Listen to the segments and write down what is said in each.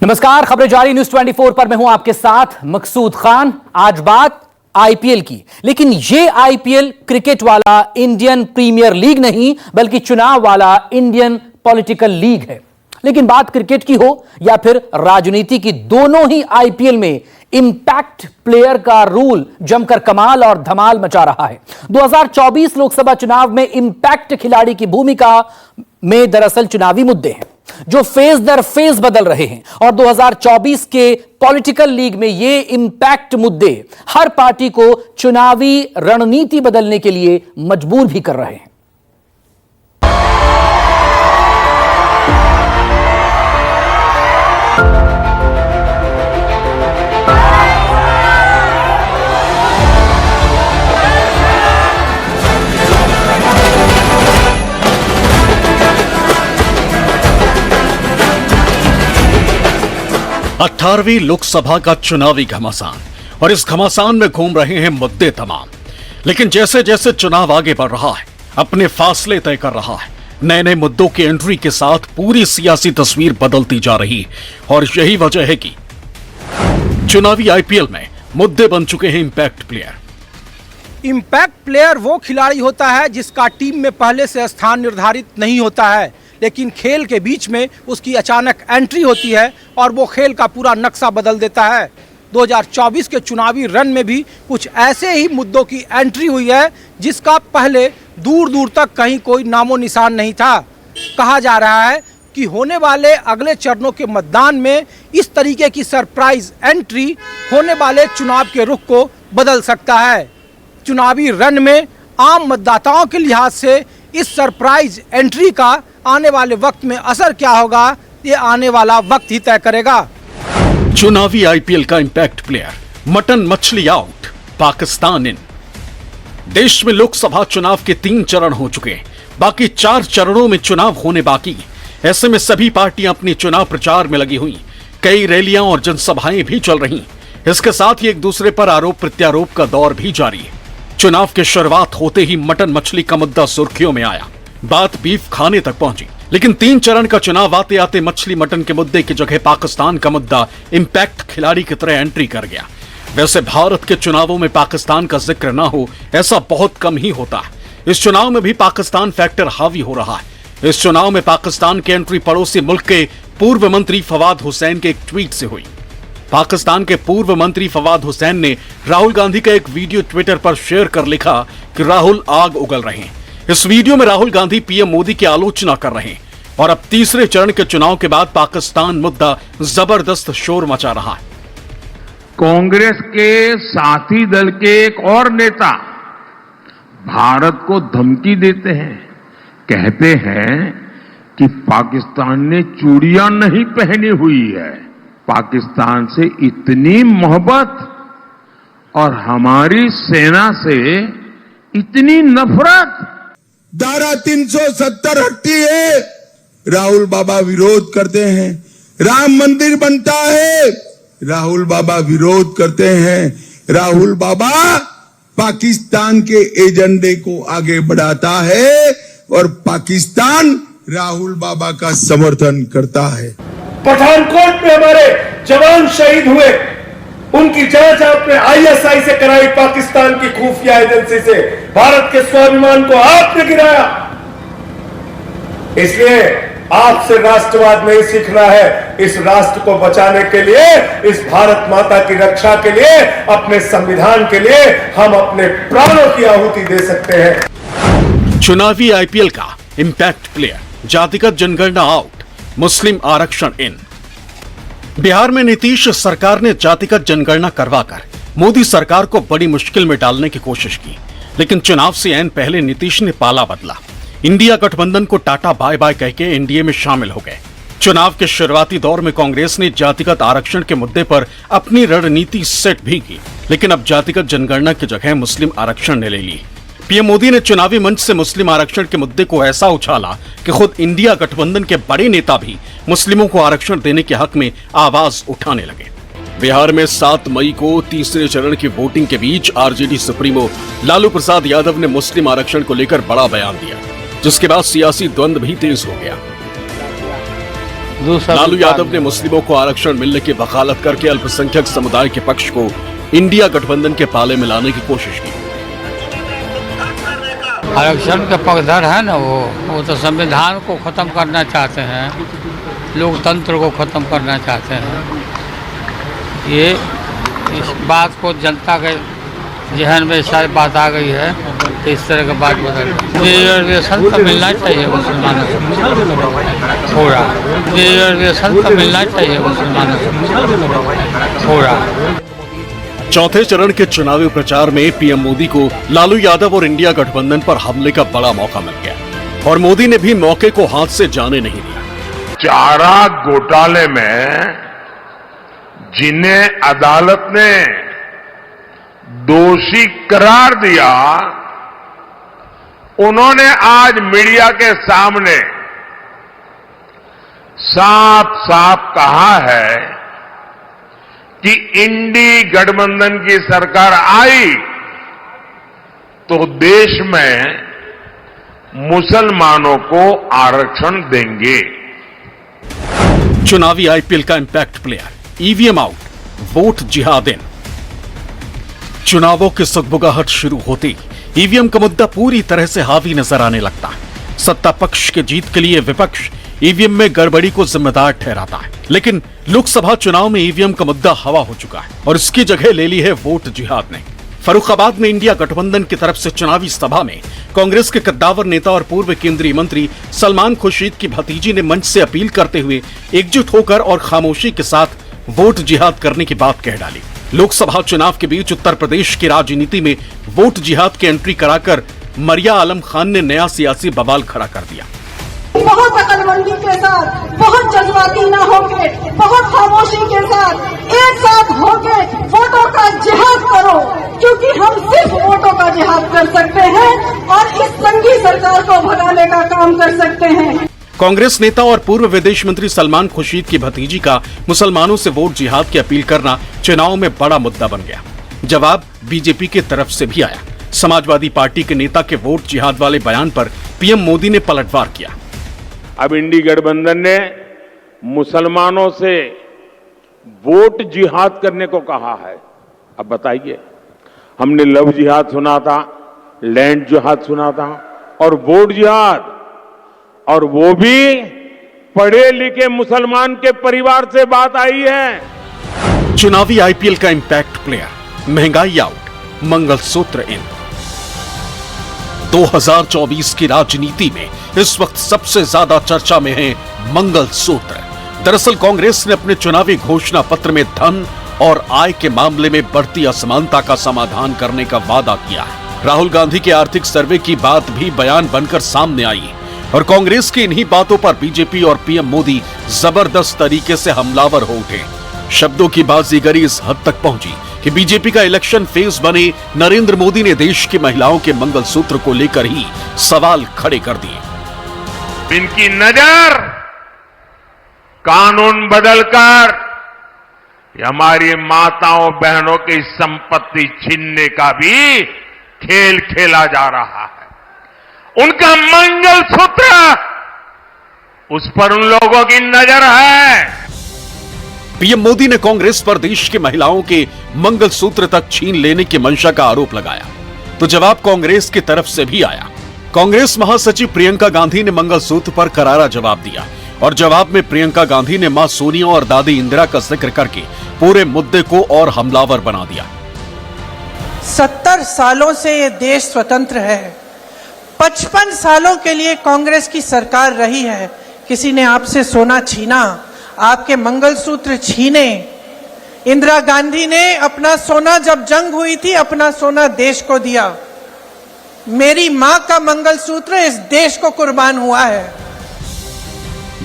नमस्कार, खबरें जारी न्यूज 24 पर मैं हूं आपके साथ मकसूद खान। आज बात आईपीएल की, लेकिन यह आईपीएल क्रिकेट वाला इंडियन प्रीमियर लीग नहीं बल्कि चुनाव वाला इंडियन पॉलिटिकल लीग है। लेकिन बात क्रिकेट की हो या फिर राजनीति की, दोनों ही आईपीएल में इंपैक्ट प्लेयर का रूल जमकर कमाल और धमाल मचा रहा है। 2024 लोकसभा चुनाव में इंपैक्ट खिलाड़ी की भूमिका में दरअसल चुनावी मुद्दे हैं जो फेज दर फेज बदल रहे हैं, और 2024 के पॉलिटिकल लीग में ये इंपैक्ट मुद्दे हर पार्टी को चुनावी रणनीति बदलने के लिए मजबूर भी कर रहे हैं। अठारहवीं लोकसभा का चुनावी घमासान, और इस घमासान में घूम रहे हैं मुद्दे तमाम। लेकिन जैसे जैसे चुनाव आगे बढ़ रहा है, अपने फासले तय कर रहा है, नए नए मुद्दों की एंट्री के साथ पूरी सियासी तस्वीर बदलती जा रही है। और यही वजह है कि चुनावी आईपीएल में मुद्दे बन चुके हैं इंपैक्ट प्लेयर। इंपैक्ट प्लेयर वो खिलाड़ी होता है जिसका टीम में पहले से स्थान निर्धारित नहीं होता है, लेकिन खेल के बीच में उसकी अचानक एंट्री होती है और वो खेल का पूरा नक्शा बदल देता है। 2024 के चुनावी रण में भी कुछ ऐसे ही मुद्दों की एंट्री हुई है जिसका पहले दूर दूर तक कहीं कोई नामो निशान नहीं था। कहा जा रहा है कि होने वाले अगले चरणों के मतदान में इस तरीके की सरप्राइज एंट्री होने वाले चुनाव के रुख को बदल सकता है। चुनावी रण में आम मतदाताओं के लिहाज से इस सरप्राइज एंट्री का आने वाले वक्त में असर क्या होगा, ये आने वाला वक्त ही तय करेगा। चुनावी आईपीएल का इंपैक्ट प्लेयर, मटन मछली आउट, पाकिस्तान इन। देश में लोकसभा चुनाव के 3 चरण हो चुके हैं, बाकी 4 चरणों में चुनाव होने बाकी। ऐसे में सभी पार्टियां अपनी चुनाव प्रचार में लगी हुई, कई रैलियां और जनसभाएं भी चल रही। इसके साथ ही एक दूसरे पर आरोप प्रत्यारोप का दौर भी जारी है। चुनाव की शुरुआत होते ही मटन मछली का मुद्दा सुर्खियों में आया, बात बीफ खाने तक पहुंची। लेकिन 3 चरण का चुनाव आते आते मछली मटन के मुद्दे की जगह पाकिस्तान का मुद्दा इंपैक्ट खिलाड़ी की तरह एंट्री कर गया। वैसे भारत के चुनावों में पाकिस्तान का जिक्र ना हो ऐसा बहुत कम ही होता है। इस चुनाव में भी पाकिस्तान फैक्टर हावी हो रहा है। इस चुनाव में पाकिस्तान की एंट्री पड़ोसी मुल्क के पूर्व मंत्री फवाद हुसैन के एक ट्वीट से हुई। पाकिस्तान के पूर्व मंत्री फवाद हुसैन ने राहुल गांधी का एक वीडियो ट्विटर पर शेयर कर लिखा कि राहुल आग उगल रहे हैं। इस वीडियो में राहुल गांधी पीएम मोदी की आलोचना कर रहे हैं, और अब तीसरे चरण के चुनाव के बाद पाकिस्तान मुद्दा जबरदस्त शोर मचा रहा है। कांग्रेस के साथी दल के एक और नेता भारत को धमकी देते हैं, कहते हैं कि पाकिस्तान ने चूड़ियां नहीं पहनी हुई है। पाकिस्तान से इतनी मोहब्बत और हमारी सेना से इतनी नफरत। धारा 370 हटती है, राहुल बाबा विरोध करते हैं। राम मंदिर बनता है, राहुल बाबा विरोध करते हैं। राहुल बाबा पाकिस्तान के एजेंडे को आगे बढ़ाता है और पाकिस्तान राहुल बाबा का समर्थन करता है। पठानकोट में हमारे जवान शहीद हुए, उनकी जांच आपने आईएसआई से कराई, पाकिस्तान की खुफिया एजेंसी से। भारत के स्वाभिमान को आपने गिराया। इसलिए आपसे राष्ट्रवाद नहीं सीखना है। इस राष्ट्र को बचाने के लिए, इस भारत माता की रक्षा के लिए, अपने संविधान के लिए हम अपने प्राणों की आहुति दे सकते हैं। चुनावी आईपीएल का इंपैक्ट प्लेयर, जातिगत जनगणना आउट, मुस्लिम आरक्षण इन। बिहार में नीतीश सरकार ने जातिगत जनगणना करवाकर मोदी सरकार को बड़ी मुश्किल में डालने की कोशिश की, लेकिन चुनाव से ऐन पहले नीतीश ने पाला बदला। इंडिया गठबंधन को टाटा बाय बाय कहके एनडीए में शामिल हो गए। चुनाव के शुरुआती दौर में कांग्रेस ने जातिगत आरक्षण के मुद्दे पर अपनी रणनीति सेट भी की, लेकिन अब जातिगत जनगणना की जगह मुस्लिम आरक्षण ने ले ली। पीएम मोदी ने चुनावी मंच से मुस्लिम आरक्षण के मुद्दे को ऐसा उछाला कि खुद इंडिया गठबंधन के बड़े नेता भी मुस्लिमों को आरक्षण देने के हक में आवाज उठाने लगे। बिहार में 7 मई को तीसरे चरण की वोटिंग के बीच आरजेडी सुप्रीमो लालू प्रसाद यादव ने मुस्लिम आरक्षण को लेकर बड़ा बयान दिया, जिसके बाद सियासी द्वंद्व भी तेज हो गया। लालू यादव ने मुस्लिमों को आरक्षण मिलने की वकालत करके अल्पसंख्यक समुदाय के पक्ष को इंडिया गठबंधन के पाले में लाने की कोशिश की। आरक्षण के पक्षधर है ना, वो तो संविधान को खत्म करना चाहते हैं, लोकतंत्र को खत्म करना चाहते हैं। ये इस बात को जनता के जहन में शायद बात आ गई है तो इस तरह की बात बदल रिजर्वेशन तो मिलना चाहिए मुसलमानों को, हो रहा रिजर्वेशन तो मिलना चाहिए मुसलमानों को, हो रहा। चौथे चरण के चुनावी प्रचार में पीएम मोदी को लालू यादव और इंडिया गठबंधन पर हमले का बड़ा मौका मिल गया और मोदी ने भी मौके को हाथ से जाने नहीं दिया। चारा घोटाले में जिन्हें अदालत ने दोषी करार दिया, उन्होंने आज मीडिया के सामने साफ साफ कहा है कि इंडी गठबंधन की सरकार आई तो देश में मुसलमानों को आरक्षण देंगे। चुनावी आईपीएल का impact player, EVM out, vote जिहाद इन। चुनावों की सुगबुगाहट शुरू होती ईवीएम का मुद्दा पूरी तरह से हावी नजर आने लगता है। सत्ता पक्ष के जीत के लिए विपक्ष ईवीएम में गड़बड़ी को जिम्मेदार ठहराता है, लेकिन लोकसभा चुनाव में ईवीएम का मुद्दा हवा हो चुका है और इसकी जगह ले ली है वोट जिहाद ने। फर्रुखाबाद में इंडिया गठबंधन की तरफ से चुनावी सभा में कांग्रेस के कद्दावर नेता और पूर्व केंद्रीय मंत्री सलमान खुर्शीद की भतीजी ने मंच से अपील करते हुए एकजुट होकर और खामोशी के साथ वोट जिहाद करने की बात कह डाली। लोकसभा चुनाव के बीच उत्तर प्रदेश की राजनीति में वोट जिहाद की एंट्री कराकर मरिया आलम खान ने नया सियासी बवाल खड़ा कर दिया। बहुत अकलमंदी के साथ, बहुत जज्बाती न होके, बहुत खामोशी के साथ एक साथ होके वोटों का जिहाद करो, क्योंकि हम सिर्फ वोटों का जिहाद कर सकते हैं और इस संघी सरकार को भगाने का काम कर सकते हैं। कांग्रेस नेता और पूर्व विदेश मंत्री सलमान खुर्शीद की भतीजी का मुसलमानों से वोट जिहाद की अपील करना चुनाव में बड़ा मुद्दा बन गया। जवाब बीजेपी की तरफ से भी आया। समाजवादी पार्टी के नेता के वोट जिहाद वाले बयान पर पीएम मोदी ने पलटवार किया। अब इंडी गठबंधन ने मुसलमानों से वोट जिहाद करने को कहा है। अब बताइए, हमने लव जिहाद सुना था, लैंड जिहाद सुना था और वोट जिहाद, और वो भी पढ़े लिखे मुसलमान के परिवार से बात आई है। चुनावी आईपीएल का इंपैक्ट प्लेयर, महंगाई आउट, मंगलसूत्र इन। 2024 की राजनीति में इस वक्त सबसे ज्यादा चर्चा में है मंगलसूत्र। दरअसल कांग्रेस ने अपने चुनावी घोषणा पत्र में धन और आय के मामले में बढ़ती असमानता का समाधान करने का वादा किया है। राहुल गांधी के आर्थिक सर्वे की बात भी बयान बनकर सामने आई और कांग्रेस की इन्हीं बातों पर बीजेपी और पीएम मोदी जबरदस्त तरीके से हमलावर हो उठे। शब्दों की बाजीगरी इस हद तक पहुंची कि बीजेपी का इलेक्शन फेज बने नरेंद्र मोदी ने देश की महिलाओं के मंगलसूत्र को लेकर ही सवाल खड़े कर दिए। इनकी नजर कानून बदलकर हमारी माताओं बहनों की संपत्ति छीनने का भी खेल खेला जा रहा है। उनका मंगलसूत्र, उस पर उन लोगों की नजर है। पीएम मोदी ने कांग्रेस पर देश की महिलाओं के मंगलसूत्र तक छीन लेने की मंशा का आरोप लगाया तो जवाब कांग्रेस की तरफ से भी आया। कांग्रेस महासचिव प्रियंका गांधी ने मंगलसूत्र पर करारा जवाब दिया और जवाब में प्रियंका गांधी ने मां सोनिया और दादी इंदिरा का जिक्र करके पूरे मुद्दे को और हमलावर बना दिया। 70 सालों से ये देश स्वतंत्र है, 55 सालों के लिए कांग्रेस की सरकार रही है। किसी ने आपसे सोना छीना, आपके मंगलसूत्र छीने। इंदिरा गांधी ने अपना सोना, जब जंग हुई थी, अपना सोना देश को दिया। मेरी मां का मंगलसूत्र इस देश को कुर्बान हुआ है।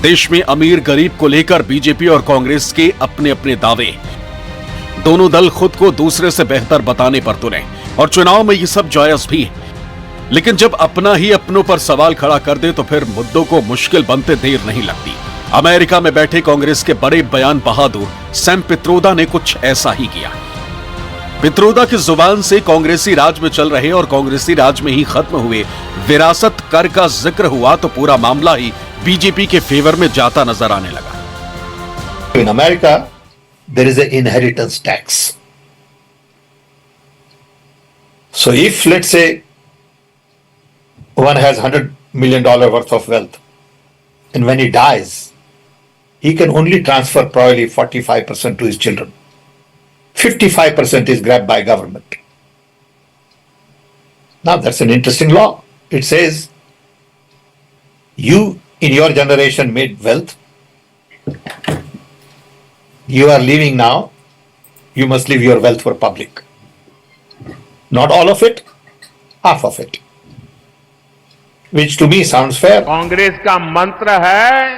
देश में अमीर गरीब को लेकर बीजेपी और कांग्रेस के अपने अपने दावे। दोनों दल खुद को दूसरे से बेहतर बताने पर तुले और चुनाव में ये सब जायज भी है, लेकिन जब अपना ही अपनों पर सवाल खड़ा कर दे तो फिर मुद्दों को मुश्किल बनते देर नहीं लगती। अमेरिका में बैठे कांग्रेस के बड़े बयान बहादुर सैम पित्रोदा ने कुछ ऐसा ही किया। पित्रोदा की जुबान से कांग्रेसी राज में चल रहे और कांग्रेसी राज में ही खत्म हुए विरासत कर का जिक्र हुआ तो पूरा मामला ही बीजेपी के फेवर में जाता नजर आने लगा। In America, there is an inheritance tax. So if, let's say, one has $100 million worth of wealth, and when he dies, he can only transfer probably 45% to his children. 55% is grabbed by government. Now that's an interesting law. It says, you in your generation made wealth. You are leaving now. You must leave your wealth for public. Not all of it, half of it. Which to me sounds fair. Congress का मंत्र है,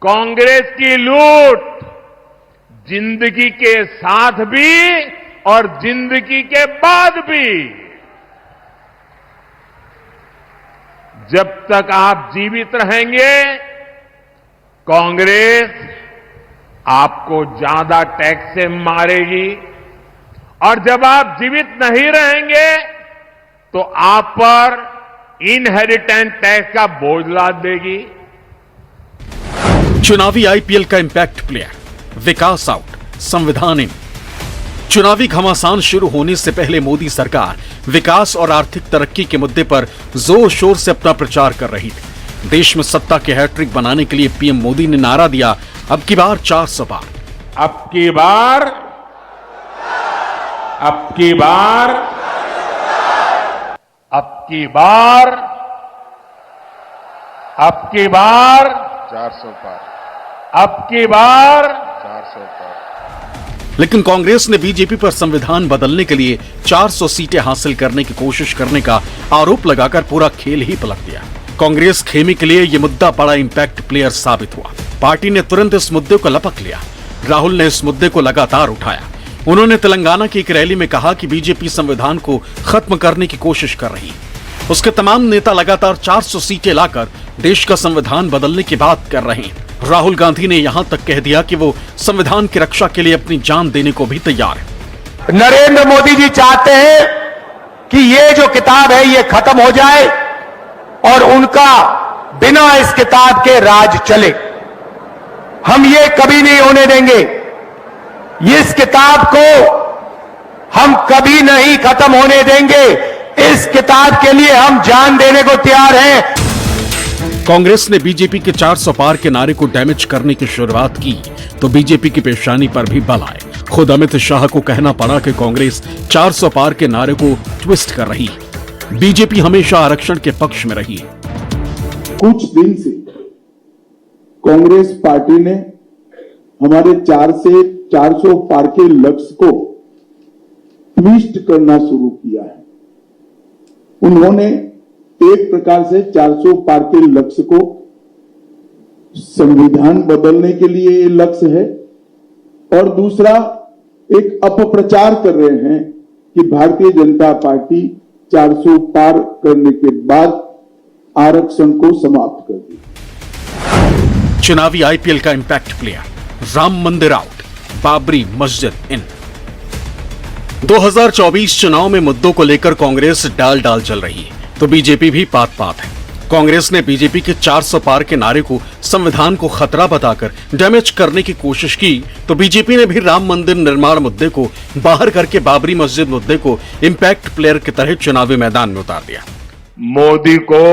कांग्रेस की लूट जिंदगी के साथ भी और जिंदगी के बाद भी। जब तक आप जीवित रहेंगे, कांग्रेस आपको ज्यादा टैक्स से मारेगी, और जब आप जीवित नहीं रहेंगे तो आप पर इनहेरिटेंस टैक्स का बोझ लाद देगी। चुनावी आईपीएल का इंपैक्ट प्लेयर, विकास आउट, संविधान इन। चुनावी घमासान शुरू होने से पहले मोदी सरकार विकास और आर्थिक तरक्की के मुद्दे पर जोर शोर से अपना प्रचार कर रही थी। देश में सत्ता के हैट्रिक बनाने के लिए पीएम मोदी ने नारा दिया, अब की बार 400 पार। अब की बार, अब की बार, अब की बार, अब की बार 400 पार, अब की बार 400 पार। लेकिन कांग्रेस ने बीजेपी पर संविधान बदलने के लिए 400 सीटें हासिल करने की कोशिश करने का आरोप लगाकर पूरा खेल ही पलट दिया। कांग्रेस खेमे के लिए यह मुद्दा बड़ा इंपैक्ट प्लेयर साबित हुआ। पार्टी ने तुरंत इस मुद्दे को लपक लिया। राहुल ने इस मुद्दे को लगातार उठाया। उन्होंने तेलंगाना की एक रैली में कहा कि बीजेपी संविधान को खत्म करने की कोशिश कर रही है। उसके तमाम नेता लगातार 400 सीटें लाकर देश का संविधान बदलने की बात कर रहे हैं। राहुल गांधी ने यहां तक कह दिया कि वो संविधान की रक्षा के लिए अपनी जान देने को भी तैयार है। नरेंद्र मोदी जी चाहते हैं कि ये जो किताब है ये खत्म हो जाए और उनका बिना इस किताब के राज चले। हम ये कभी नहीं होने देंगे। इस किताब को हम कभी नहीं खत्म होने देंगे। इस किताब के लिए हम जान देने को तैयार हैं। कांग्रेस ने बीजेपी के 400 पार के नारे को डैमेज करने की शुरुआत की तो बीजेपी की पेशानी पर भी बल आए। खुद अमित शाह को कहना पड़ा कि कांग्रेस 400 पार के नारे को ट्विस्ट कर रही है। बीजेपी हमेशा आरक्षण के पक्ष में रही है। कुछ दिन से कांग्रेस पार्टी ने हमारे 4 से 400 पार के लक्ष्य को ट्विस्ट करना शुरू किया है। उन्होंने एक प्रकार से 400 पार के लक्ष्य को संविधान बदलने के लिए ये लक्ष्य है और दूसरा एक अपप्रचार कर रहे हैं कि भारतीय जनता पार्टी 400 पार करने के बाद आरक्षण को समाप्त कर दी। चुनावी आईपीएल का इंपैक्ट प्लेयर, राम मंदिर आउट, बाबरी मस्जिद इन। 2024 चुनाव में मुद्दों को लेकर कांग्रेस डाल डाल चल रही है तो बीजेपी भी पात पात है। कांग्रेस ने बीजेपी के 400 पार के नारे को संविधान को खतरा बताकर डैमेज करने की कोशिश की तो बीजेपी ने भी राम मंदिर निर्माण मुद्दे को बाहर करके बाबरी मस्जिद मुद्दे को इंपैक्ट प्लेयर की तरह चुनावी मैदान में उतार दिया। मोदी को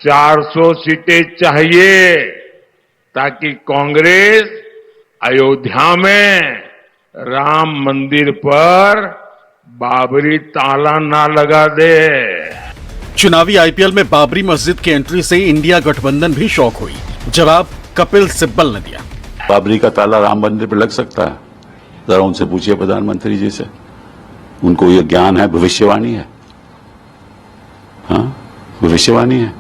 400 सीटें चाहिए ताकि कांग्रेस अयोध्या में राम मंदिर पर बाबरी ताला ना लगा दे। चुनावी आईपीएल में बाबरी मस्जिद की एंट्री से इंडिया गठबंधन भी शॉक हुई। जवाब कपिल सिब्बल ने दिया। बाबरी का ताला राम मंदिर पर लग सकता है? जरा उनसे पूछिए प्रधानमंत्री जी से, उनको ये ज्ञान है, भविष्यवाणी है। हाँ, भविष्यवाणी है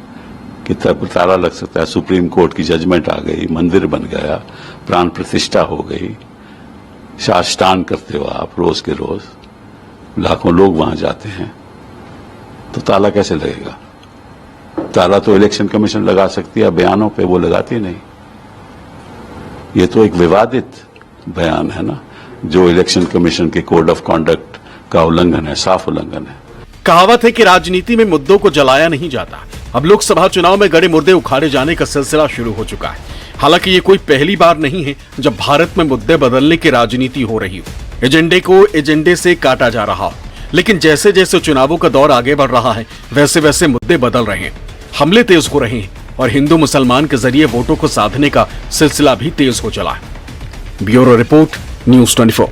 कि तब ताला लग सकता है। सुप्रीम कोर्ट की जजमेंट आ गई, मंदिर बन गया, प्राण प्रतिष्ठा हो गई, साष्टांग करते हो आप रोज के रोज, लाखों लोग वहां जाते हैं, तो ताला कैसे लगेगा? ताला तो इलेक्शन कमीशन लगा सकती है, बयानों पे वो लगाती नहीं। ये तो एक विवादित बयान है ना, जो इलेक्शन कमीशन के कोड ऑफ कॉन्डक्ट का उल्लंघन है, साफ उल्लंघन है। कहावत है कि राजनीति में मुद्दों को जलाया नहीं जाता। अब लोकसभा चुनाव में गड़े मुर्दे उखाड़े जाने का सिलसिला शुरू हो चुका है। हालांकि ये कोई पहली बार नहीं है जब भारत में मुद्दे बदलने की राजनीति हो रही हो, एजेंडे को एजेंडे से काटा जा रहा हो। लेकिन जैसे जैसे चुनावों का दौर आगे बढ़ रहा है, वैसे वैसे मुद्दे बदल रहे हैं, हमले तेज हो रहे हैं और हिंदू मुसलमान के जरिए वोटों को साधने का सिलसिला भी तेज हो चला है। Bureau report, news 24।